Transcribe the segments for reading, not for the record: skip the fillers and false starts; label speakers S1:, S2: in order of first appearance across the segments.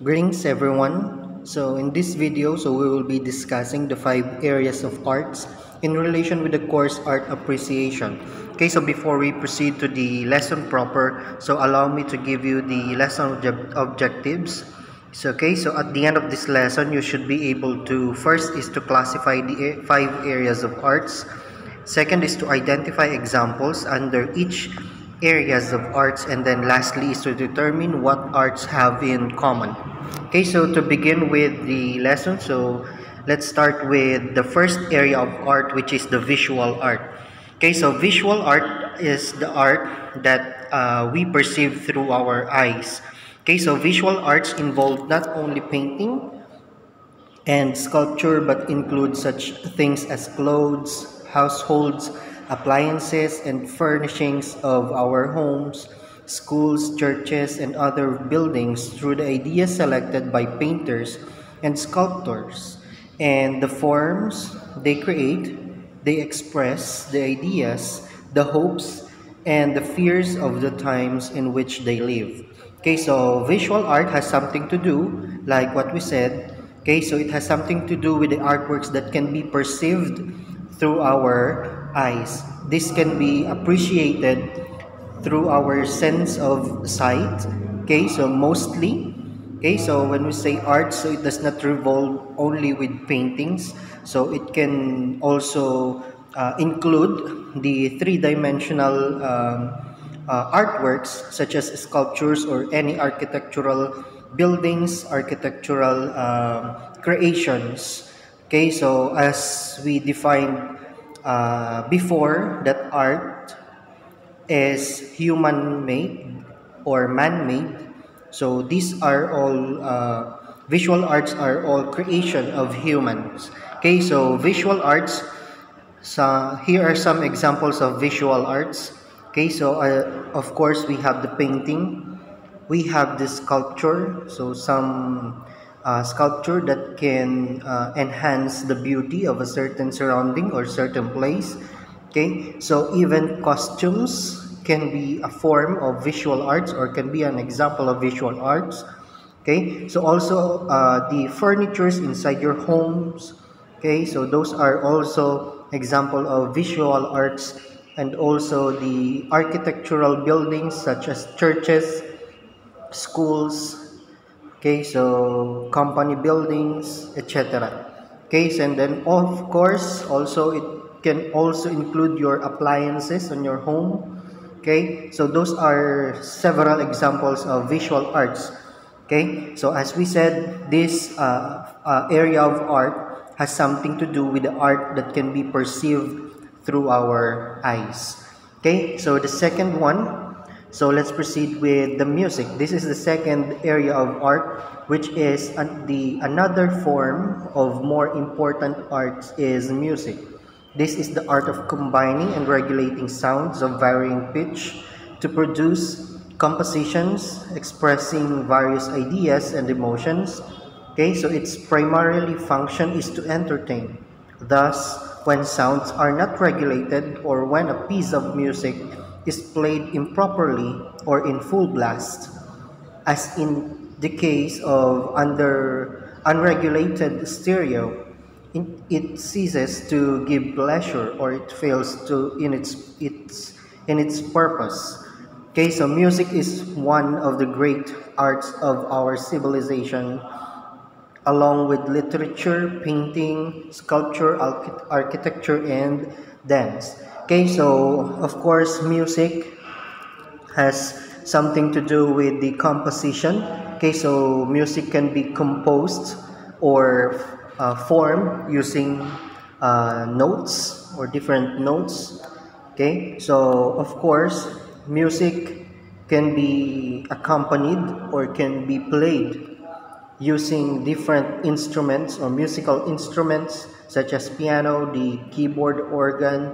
S1: Greetings everyone. So in this video, we will be discussing the 5 areas of arts in relation with the course art appreciation. Okay, so before we proceed to the lesson proper, allow me to give you the lesson objectives. So at the end of this lesson, you should be able to first is to classify the 5 areas of arts. Second is to identify examples under each areas of arts, and then lastly is to determine what arts have in common. Okay, so to begin with the lesson, let's start with the first area of art, which is the visual art. Okay, so visual art is the art that we perceive through our eyes. Okay, so visual arts involve not only painting and sculpture but include such things as clothes, households, appliances, and furnishings of our homes, schools, churches, and other buildings through the ideas selected by painters and sculptors. And the forms they create, they express the ideas, the hopes, and the fears of the times in which they live. Okay, so visual art has something to do, like what we said. Okay, so it has something to do with the artworks that can be perceived through our eyes. This can be appreciated through our sense of sight. Okay, so mostly. Okay, so when we say art, so it does not revolve only with paintings. So it can also include the three-dimensional artworks such as sculptures or any architectural buildings, architectural creations. Okay, so as we defined before, that art is human-made or man-made. So these are all visual arts are all creation of humans. Okay, so visual arts. So here are some examples of visual arts. Okay, so of course we have the painting, we have the sculpture. So some sculpture that can enhance the beauty of a certain surrounding or certain place. Okay, so even costumes can be a form of visual arts or can be an example of visual arts. Okay, so also the furnitures inside your homes. Okay, so those are also example of visual arts, and also the architectural buildings such as churches, schools. Okay, so company buildings, etc. Okay, so and then of course also it can also include your appliances on your home. Okay, so those are several examples of visual arts. Okay, so as we said, this area of art has something to do with the art that can be perceived through our eyes. Okay, so the second one, so let's proceed with the music. This is the second area of art, which is another form of more important arts is music. This is the art of combining and regulating sounds of varying pitch to produce compositions expressing various ideas and emotions. Okay, so its primarily function is to entertain. Thus, when sounds are not regulated or when a piece of music is played improperly or in full blast, as in the case of under unregulated stereo, it ceases to give pleasure or it fails to in its purpose. Okay, so music is one of the great arts of our civilization, along with literature, painting, sculpture, architecture, and dance. Okay, so of course, music has something to do with the composition. Okay, so music can be composed or formed using notes or different notes. Okay, so of course, music can be accompanied or can be played using different instruments or musical instruments such as piano, the keyboard, organ.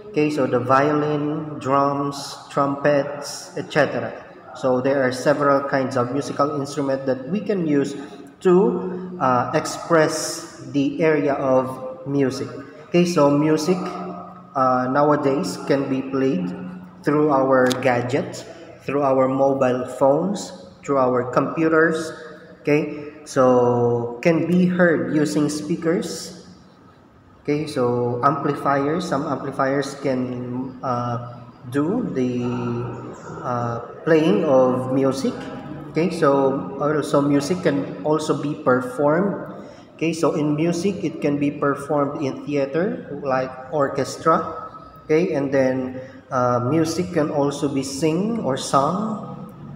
S1: Okay, so the violin, drums, trumpets, etc. So there are several kinds of musical instruments that we can use to express the area of music. Okay, so music nowadays can be played through our gadgets, through our mobile phones, through our computers. Okay, so can be heard using speakers. Okay, so amplifiers, some amplifiers can do the playing of music. Okay, so also music can also be performed. Okay, so in music it can be performed in theater like orchestra. Okay, and then music can also be sing or sung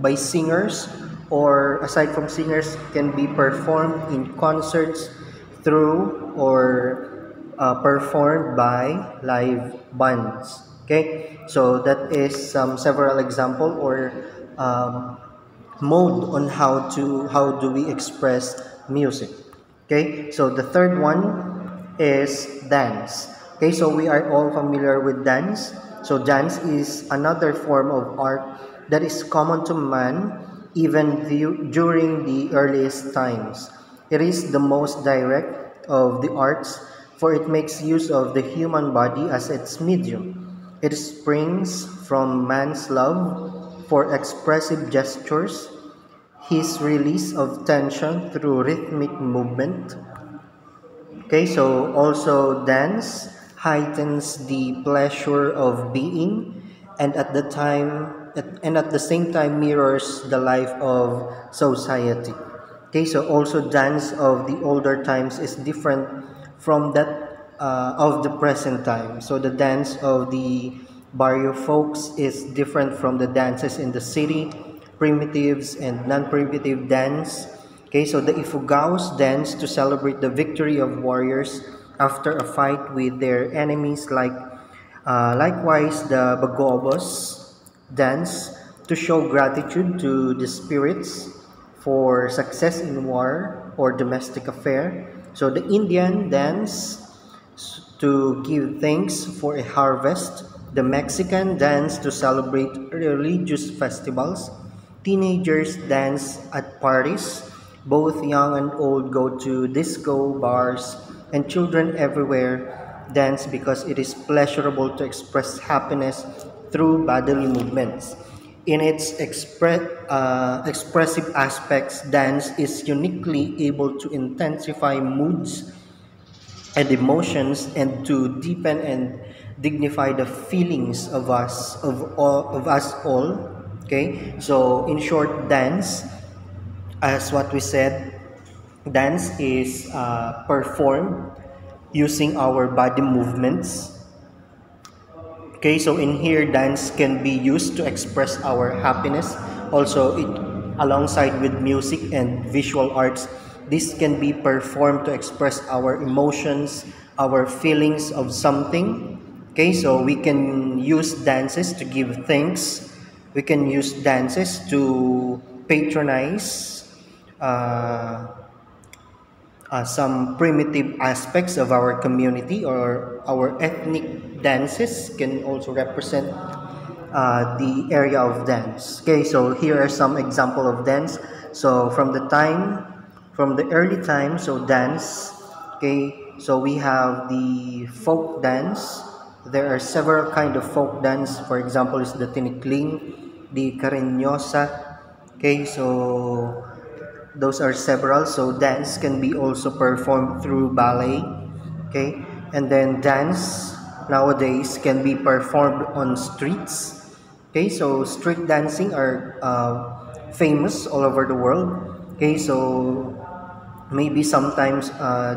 S1: by singers, or aside from singers can be performed in concerts through or performed by live bands. Okay, so that is some several example or um, mode on how do we express music. Okay, so the third one is dance. Okay, so we are all familiar with dance. So dance is another form of art that is common to man even during the earliest times. It is the most direct of the arts, for it makes use of the human body as its medium. It springs from man's love for expressive gestures, his release of tension through rhythmic movement. Okay, so also dance heightens the pleasure of being, and at the same time mirrors the life of society. Okay, so also dance of the older times is different from that of the present time. So the dance of the barrio folks is different from the dances in the city, primitives and non-primitive dance. Okay, so the Ifugaos dance to celebrate the victory of warriors after a fight with their enemies. Likewise, the Bagobos dance to show gratitude to the spirits for success in war or domestic affair. So the Indian dance to give thanks for a harvest. The Mexican dance to celebrate religious festivals. Teenagers dance at parties. Both young and old go to disco bars, and children everywhere dance because it is pleasurable to express happiness through bodily movements. In its expressive aspects, dance is uniquely able to intensify moods and emotions, and to deepen and dignify the feelings of us all. Okay, so in short, dance, as what we said, dance is performed using our body movements. Okay, so in here, dance can be used to express our happiness. Also, it alongside with music and visual arts, this can be performed to express our emotions, our feelings of something. Okay, so we can use dances to give thanks. We can use dances to patronize uh, some primitive aspects of our community, or our ethnic dances can also represent the area of dance. Okay, so here are some example of dance. So from the early time, so dance. Okay, so we have the folk dance. There are several kind of folk dance. For example, is the tinikling, the carinyosa. Okay, so those are several. So dance can be also performed through ballet. Okay, and then dance nowadays can be performed on streets. Okay, so street dancing are famous all over the world. Okay, so maybe sometimes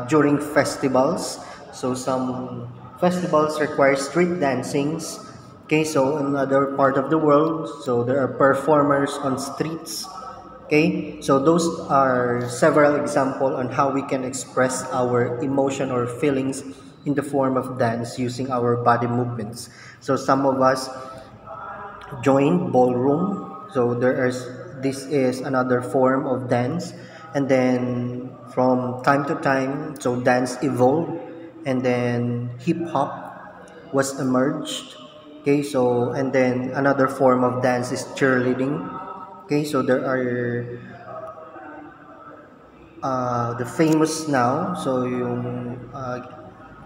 S1: during festivals. So some festivals require street dancings. Okay, so in other part of the world, so there are performers on streets. Okay, so those are several examples on how we can express our emotion or feelings in the form of dance using our body movements. So some of us join ballroom. So this is another form of dance, and then from time to time, so dance evolved, and then hip hop was emerged. Okay, so and then another form of dance is cheerleading. Okay, so there are the famous now. So yung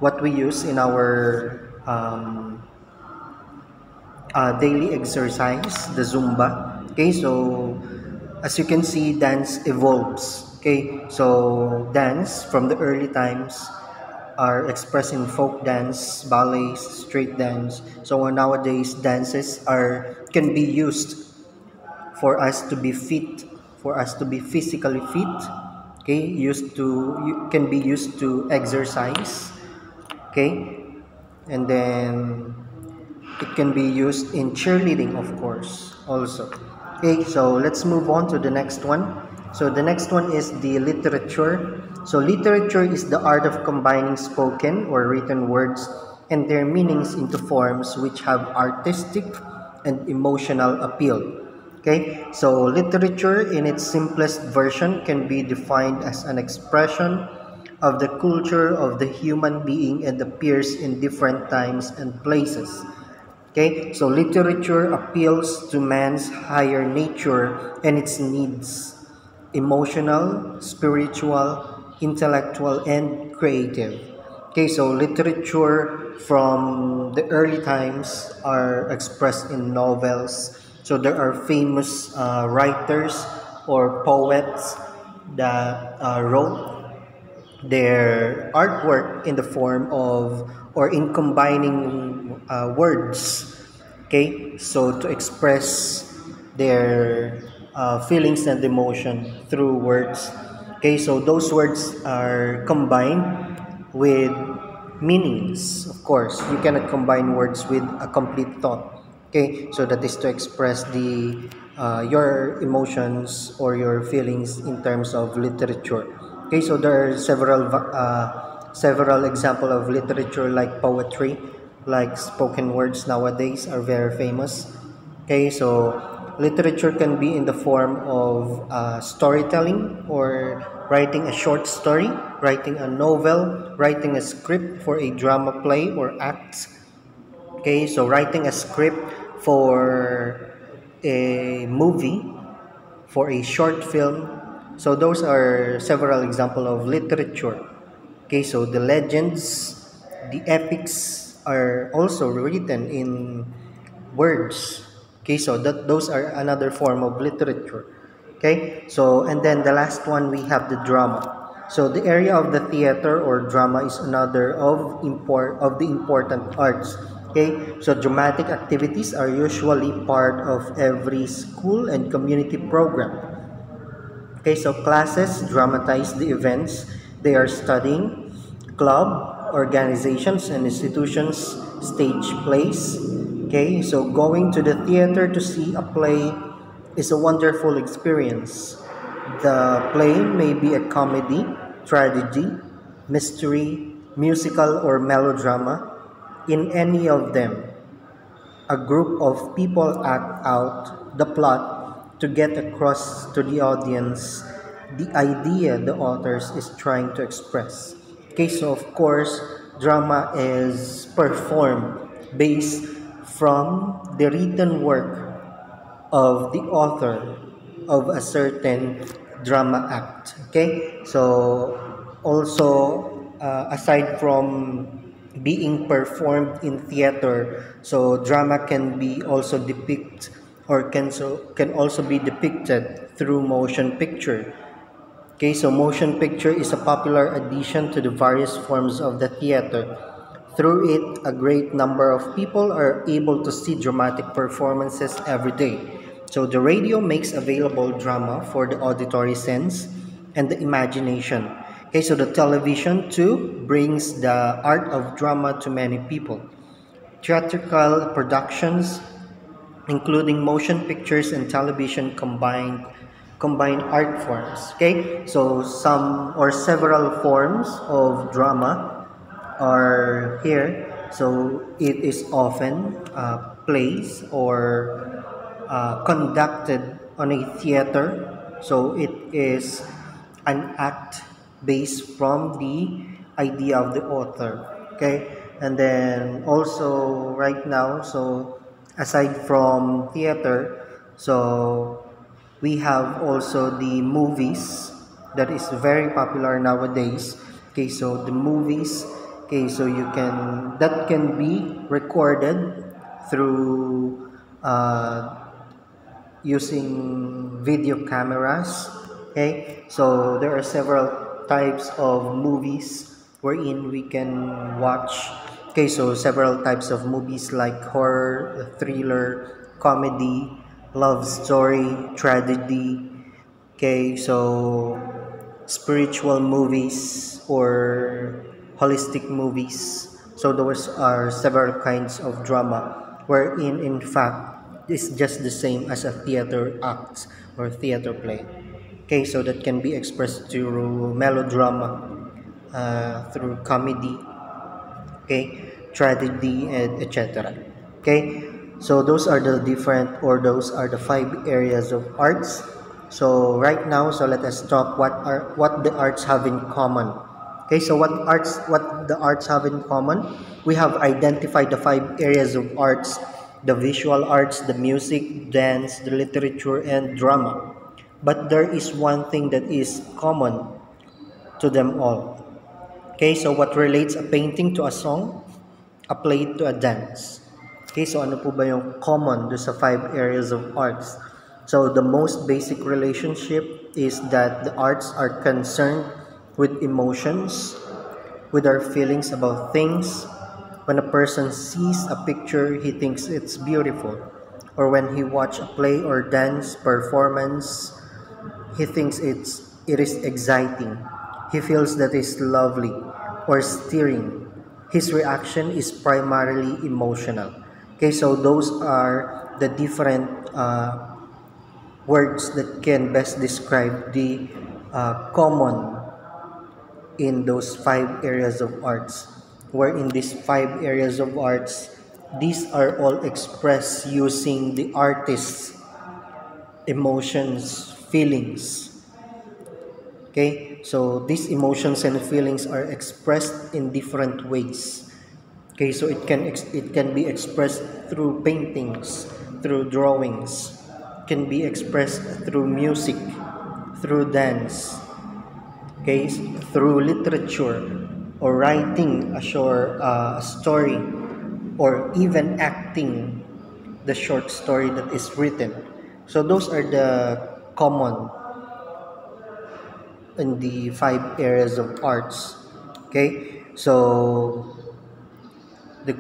S1: what we use in our daily exercise, the Zumba. Okay, so as you can see, dance evolves. Okay, so dance from the early times are expressed in folk dance, ballets, street dance. So nowadays, dances are can be used for us to be fit, for us to be physically fit. Okay, can be used to exercise. Okay, and then it can be used in cheerleading, of course, also. Okay, so let's move on to the next one. So the next one is the literature. So literature is the art of combining spoken or written words and their meanings into forms which have artistic and emotional appeal. Okay, so literature in its simplest version can be defined as an expression of the culture of the human being and appears in different times and places. Okay, so literature appeals to man's higher nature and its needs emotional, spiritual, intellectual, and creative. Okay, so literature from the early times are expressed in novels. So there are famous writers or poets that wrote their artwork in the form of or in combining words, okay, so to express their feelings and emotion through words. Okay, so those words are combined with meanings. Of course, you cannot combine words with a complete thought. Okay, so that is to express the your emotions or your feelings in terms of literature. Okay, so there are several example of literature like poetry, like spoken words nowadays are very famous. Okay, so literature can be in the form of storytelling or writing a short story, writing a novel, writing a script for a drama play or act. Okay, so writing a script for a movie, for a short film. So those are several examples of literature. Okay, so the legends, the epics are also written in words. Okay, so those are another form of literature. Okay, so and then the last one we have the drama. So the area of the theater or drama is another of the important arts. Okay, so dramatic activities are usually part of every school and community program. Okay, so classes dramatize the events they are studying. Club, organizations, and institutions stage plays. Okay, so going to the theater to see a play is a wonderful experience. The play may be a comedy, tragedy, mystery, musical, or melodrama. In any of them, a group of people act out the plot to get across to the audience the idea the authors is trying to express. Okay, so of course, drama is performed based from the written work of the author of a certain drama act. Okay, so also aside from being performed in theater, so drama can be also depict or can also be depicted through motion picture. Okay, so motion picture is a popular addition to the various forms of the theater. Through it, a great number of people are able to see dramatic performances every day. So the radio makes available drama for the auditory sense and the imagination. Okay, so the television too brings the art of drama to many people. Theatrical productions including motion pictures and television combine art forms. Okay, so some or several forms of drama are here. So it is often plays or conducted on a theater. So it is an act based from the idea of the author. Okay, and then also right now, so aside from theater, so we have also the movies that is very popular nowadays. Okay, so the movies, okay, so that can be recorded through using video cameras. Okay, so there are several types of movies wherein we can watch. Okay, so several types of movies like horror, thriller, comedy, love story, tragedy. Okay, so spiritual movies or holistic movies. So those are several kinds of drama wherein in fact it's just the same as a theater act or theater play. Okay, so that can be expressed through melodrama, through comedy, okay, tragedy, and etc. Okay, so those are the different, or those are the 5 areas of arts. So right now, so let us talk what the arts have in common. Okay, so what the arts have in common? We have identified the 5 areas of arts: the visual arts, the music, dance, the literature, and drama. But there is one thing that is common to them all. Okay, so what relates a painting to a song, a play to a dance? Okay, so ano po ba yung common do sa 5 areas of arts? So the most basic relationship is that the arts are concerned with emotions, with our feelings about things. When a person sees a picture, he thinks it's beautiful. Or when he watch a play or dance performance, he thinks it is exciting. He feels that it's lovely or stirring. His reaction is primarily emotional. Okay, so those are the different words that can best describe the common in those 5 areas of arts. Where in these 5 areas of arts, these are all expressed using the artist's emotions, feelings. Okay, so these emotions and feelings are expressed in different ways. Okay, so it can be expressed through paintings, through drawings, can be expressed through music, through dance, okay, through literature, or writing a short story, or even acting the short story that is written. So those are the common in the 5 areas of arts. Okay, so the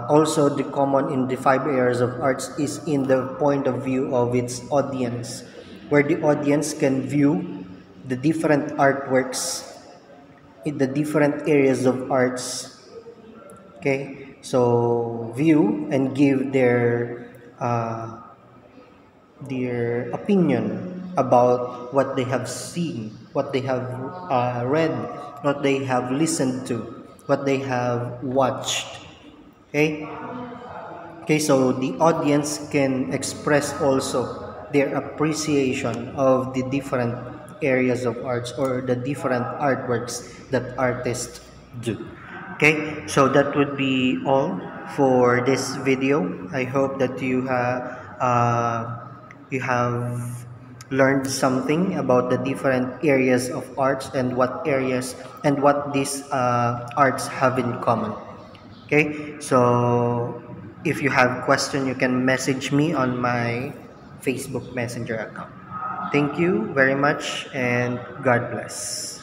S1: also the common in the 5 areas of arts is in the point of view of its audience, where the audience can view the different artworks in the different areas of arts. Okay, so view and give their opinion about what they have seen, what they have read, what they have listened to, what they have watched. Okay, okay, so the audience can express also their appreciation of the different areas of arts or the different artworks that artists do. Okay, so that would be all for this video. I hope that you have learned something about the different areas of arts and what these arts have in common. Okay, so if you have question, you can message me on my Facebook Messenger account. Thank you very much and God bless.